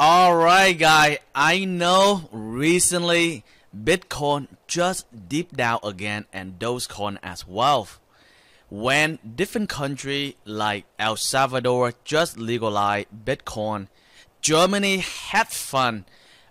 Alright guys, I know recently Bitcoin just dipped down again and Dogecoin as well. When different countries like El Salvador just legalized Bitcoin, Germany had fun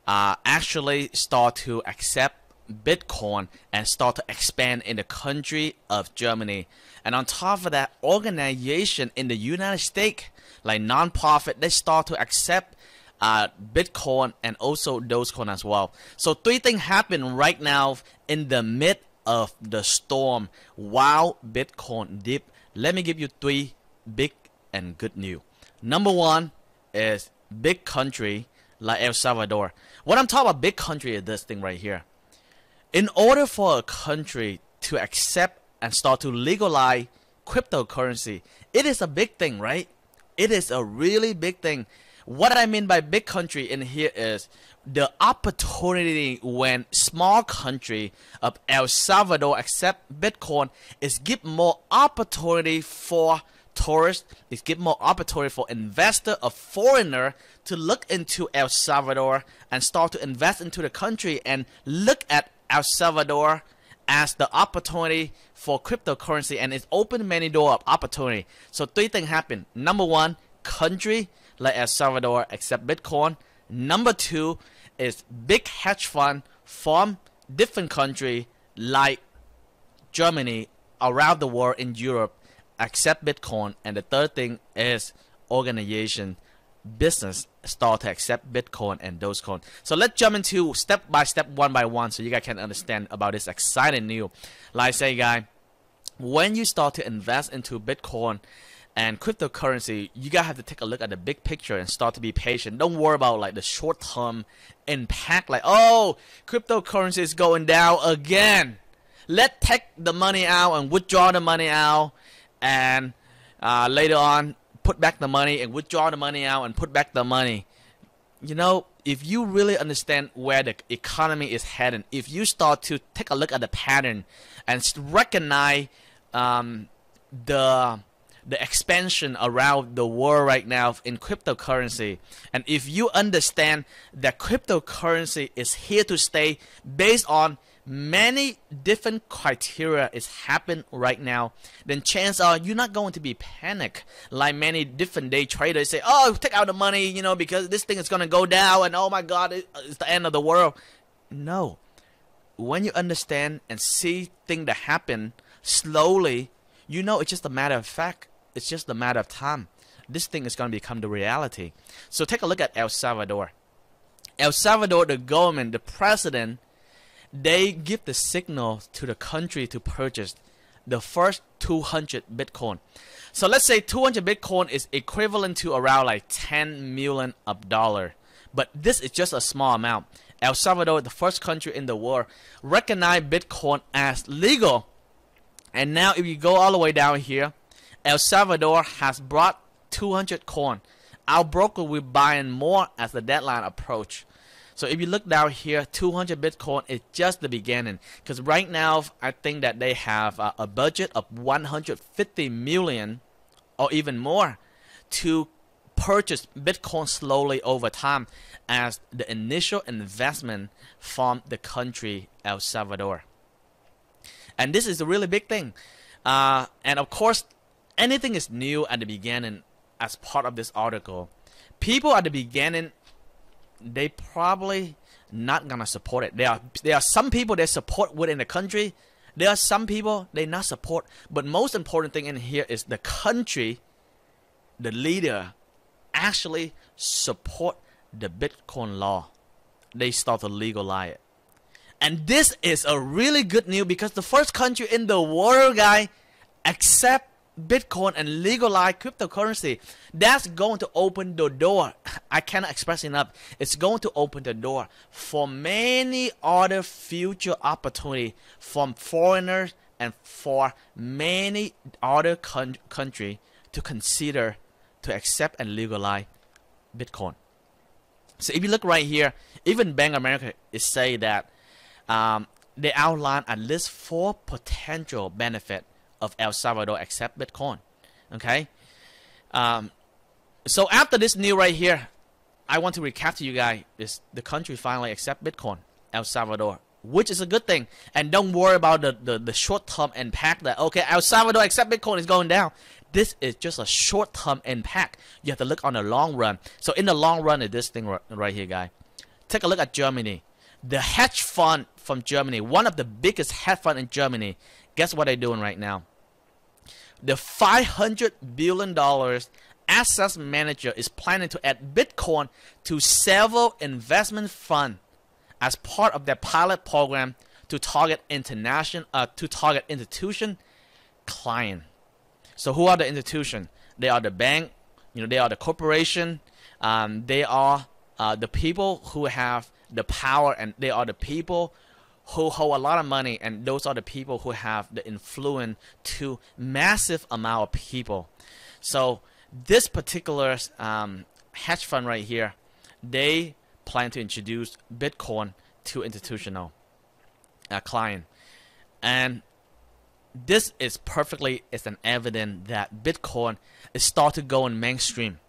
actually start to accept Bitcoin and start to expand in the country of Germany. And on top of that, organization in the United States like non-profit, they start to accept Bitcoin and also Dogecoin as well. So three things happen right now in the mid of the storm while Bitcoin dip. Let me give you three big and good news. Number one is big country like El Salvador. What I'm talking about big country is this thing right here. In order for a country to accept and start to legalize cryptocurrency, it is a big thing, right? It is a really big thing. What I mean by big country in here is the opportunity when small country of El Salvador accept Bitcoin is give more opportunity for tourists, it's give more opportunity for investor or foreigner to look into El Salvador and start to invest into the country and look at El Salvador as the opportunity for cryptocurrency, and it's opened many doors of opportunity. So three things happen. Number one, country like El Salvador accept Bitcoin. Number two is big hedge fund from different country like Germany around the world in Europe accept Bitcoin. And the third thing is organization business start to accept Bitcoin and Dogecoin. So let's jump into step by step, one by one, so you guys can understand about this exciting news. Like I say, guys, when you start to invest into Bitcoin and cryptocurrency, you guys have to take a look at the big picture and start to be patient. Don't worry about like the short-term impact, like, oh, cryptocurrency is going down again, let's take the money out and withdraw the money out, and later on put back the money and withdraw the money out and put back the money. You know, if you really understand where the economy is heading, if you start to take a look at the pattern and recognize the expansion around the world right now in cryptocurrency, and if you understand that cryptocurrency is here to stay based on many different criteria is happening right now, then chances are you're not going to be panicked like many different day traders say, oh, take out the money, you know, because this thing is going to go down and oh my god, it's the end of the world. No. When you understand and see things that happen slowly, you know it's just a matter of fact. It's just a matter of time. This thing is going to become the reality. So take a look at El Salvador. El Salvador, the government, the president, they give the signal to the country to purchase the first 200 Bitcoin. So let's say 200 Bitcoin is equivalent to around like $10 million. But this is just a small amount. El Salvador, the first country in the world, recognize Bitcoin as legal. And now if you go all the way down here, El Salvador has brought 200 coin. Our broker will buying more as the deadline approach. So if you look down here, 200 Bitcoin is just the beginning. Because right now, I think that they have a budget of 150 million or even more to purchase Bitcoin slowly over time as the initial investment from the country El Salvador. And this is a really big thing. And of course, anything is new at the beginning as part of this article. People at the beginning, they probably not gonna support it. There are some people that support within the country. There are some people they not support. But most important thing in here is the country, the leader, actually support the Bitcoin law. They start to legalize it. And this is a really good news because the first country in the world, guy, accept Bitcoin and legalize cryptocurrency. That's going to open the door. I cannot express enough. It's going to open the door for many other future opportunity from foreigners and for many other country to consider to accept and legalize Bitcoin. So if you look right here, even Bank of America is say that they outline at least 4 potential benefits of El Salvador accept Bitcoin. Okay. So after this news right here, I want to recap to you guys is the country finally accept Bitcoin, El Salvador, which is a good thing. And don't worry about the short-term impact that, okay, El Salvador accept Bitcoin is going down. This is just a short-term impact. You have to look on the long run. So in the long run is this thing right here, guys. Take a look at Germany. The hedge fund from Germany, one of the biggest hedge fund in Germany, guess what they're doing right now? The $500 billion assets manager is planning to add Bitcoin to several investment funds as part of their pilot program to target institution client. So who are the institution? They are the bank, they are the corporation, they are the people who have the power, and they are the people who hold a lot of money, and those are the people who have the influence to massive amount of people. So this particular hedge fund right here, they plan to introduce Bitcoin to institutional client, and this is perfectly is an evidence that Bitcoin is starting to go in mainstream.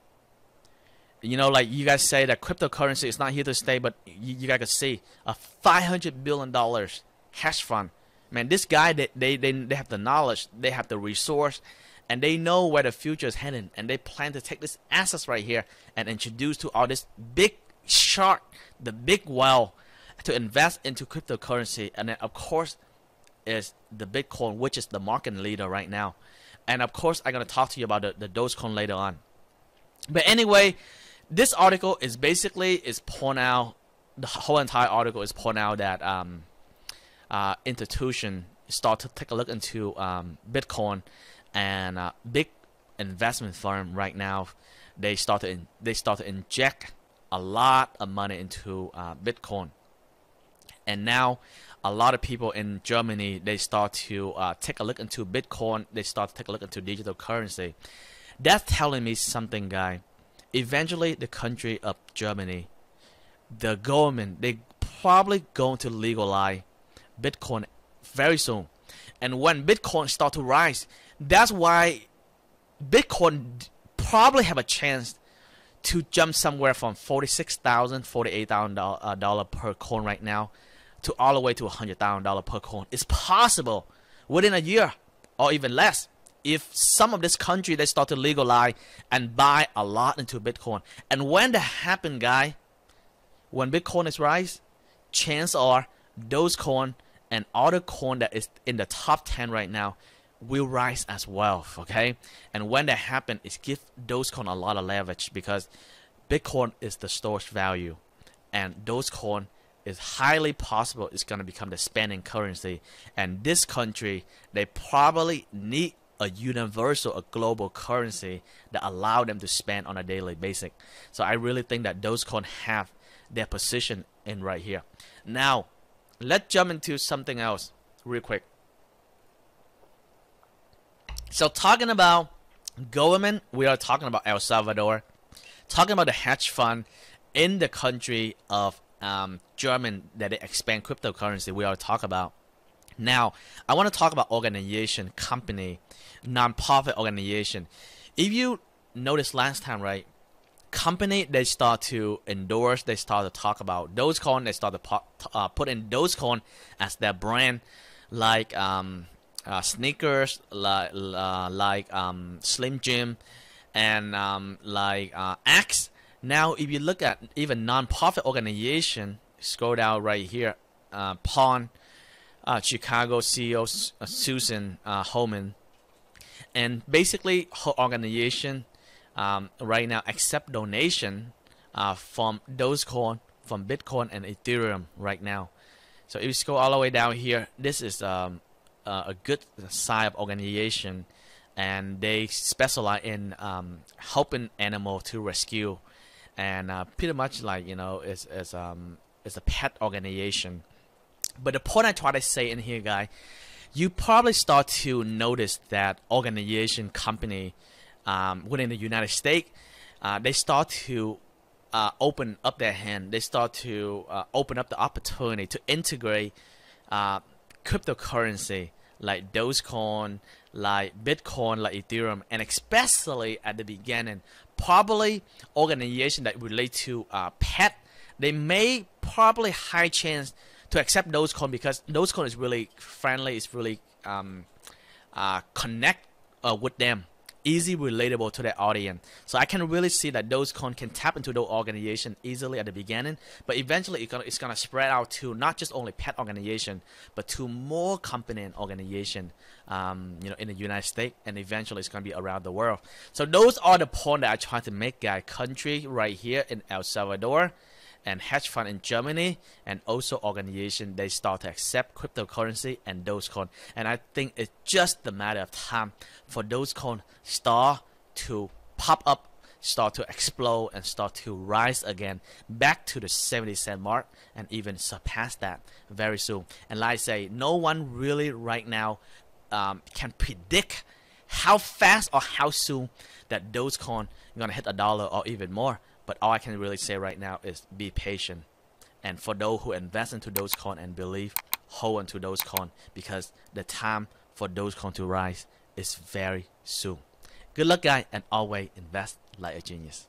Like you guys say that cryptocurrency is not here to stay, but you guys can see a $500 billion hedge fund. Man, this guy, they have the knowledge, they have the resource, and they know where the future is heading, and they plan to take this assets right here and introduce to all this big shark, the big whale, to invest into cryptocurrency. And then of course is the Bitcoin, which is the market leader right now. And of course I'm going to talk to you about the Dogecoin later on. But anyway, this article is basically pointing out, the whole entire article is pointing out that institution start to take a look into Bitcoin, and big investment firm right now, they start to inject a lot of money into Bitcoin. And now a lot of people in Germany, they start to take a look into Bitcoin, they start to take a look into digital currency. That's telling me something, guy. Eventually the country of Germany, the government, they probably going to legalize Bitcoin very soon. And when Bitcoin start to rise, that's why Bitcoin probably have a chance to jump somewhere from $46,000, $48,000 per coin right now to all the way to $100,000 per coin. It's possible within a year or even less. If some of this country, they start to legalize and buy a lot into Bitcoin. And when that happen, guy, when Bitcoin is rise, chances are those coin and other coin that is in the top 10 right now will rise as well, okay? And when that happen, it give those coin a lot of leverage, because Bitcoin is the storage value, and those coin is highly possible it's going to become the spending currency. And this country, they probably need a universal, a global currency that allow them to spend on a daily basis. So I really think that those coins have their position in right here. Now, let's jump into something else real quick. So talking about government, we are talking about El Salvador, talking about the hedge fund in the country of German that they expand cryptocurrency. We are talking about. Now, I want to talk about organization, company, non-profit organization. If you noticed last time, right, company, they start to endorse, they start to talk about Dogecoin, they start to put in Dogecoin as their brand, like sneakers, like Slim Jim, and like Axe. Now, if you look at even non-profit organization, scroll down right here, Pawn, Chicago CEO Susan Holman, and basically her organization right now accept donation from Dogecoin, from Bitcoin and Ethereum right now. So if you scroll all the way down here, this is a good side of organization, and they specialize in helping animal to rescue, and pretty much like it's a pet organization. But the point I try to say in here, guy, you probably start to notice that organization, company within the United States, they start to open up their hand. They start to open up the opportunity to integrate cryptocurrency like Dogecoin, like Bitcoin, like Ethereum, and especially at the beginning, probably organization that relate to pet, they may probably high chance to accept Dogecoin because Dogecoin is really friendly, it's really connect with them, easy relatable to their audience. So I can really see that Dogecoin can tap into those organization easily at the beginning, but eventually it's gonna spread out to not just only pet organization, but to more company and organization, in the United States, and eventually it's gonna be around the world. So those are the points that I try to make, guys. Country right here in El Salvador, and hedge fund in Germany, and also organization, they start to accept cryptocurrency and Dogecoin. And I think it's just a matter of time for Dogecoin start to pop up, start to explode, and start to rise again back to the 70-cent mark, and even surpass that very soon. And like I say, no one really right now can predict how fast or how soon that Dogecoin is gonna hit $1 or even more. But all I can really say right now is be patient. And for those who invest into Dogecoin and believe, hold on to Dogecoin, because the time for Dogecoin to rise is very soon. Good luck, guys, and always invest like a genius.